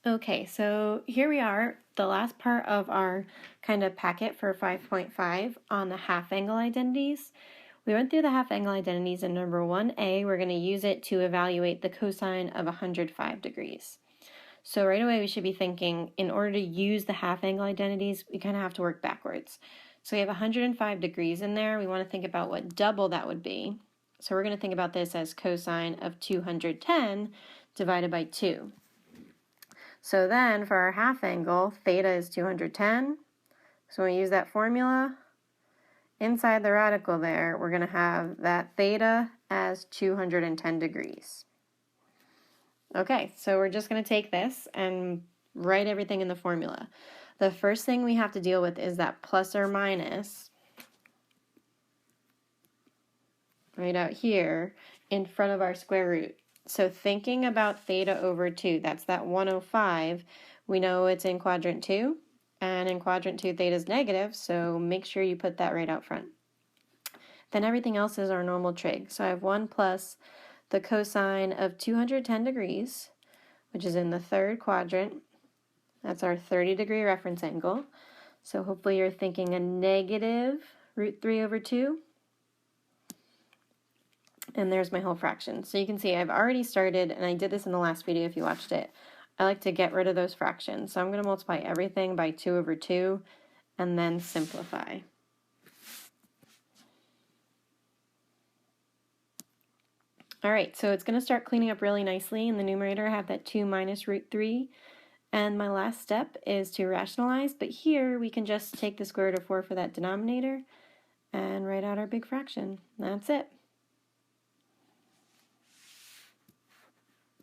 Okay, so here we are, the last part of our kind of packet for 5.5 on the half angle identities. We went through the half angle identities in number 1A. We're going to use it to evaluate the cosine of 105 degrees. So right away we should be thinking, in order to use the half angle identities, we kind of have to work backwards. So we have 105 degrees in there. We want to think about what double that would be. So we're going to think about this as cosine of 210 divided by 2. So then for our half angle, theta is 210. So when we use that formula, inside the radical there, we're going to have that theta as 210 degrees. Okay, so we're just going to take this and write everything in the formula. The first thing we have to deal with is that plus or minus right out here in front of our square root. So thinking about theta over 2, that's that 105. We know it's in quadrant 2, and in quadrant 2 theta is negative, so make sure you put that right out front. Then everything else is our normal trig. So I have 1 plus the cosine of 210 degrees, which is in the third quadrant. That's our 30-degree reference angle. So hopefully you're thinking a negative root 3 over 2. And there's my whole fraction. So you can see I've already started, and I did this in the last video if you watched it. I like to get rid of those fractions. So I'm going to multiply everything by 2 over 2 and then simplify. All right, so it's going to start cleaning up really nicely. In the numerator, I have that 2 minus root 3. And my last step is to rationalize, but here we can just take the square root of 4 for that denominator and write out our big fraction. That's it.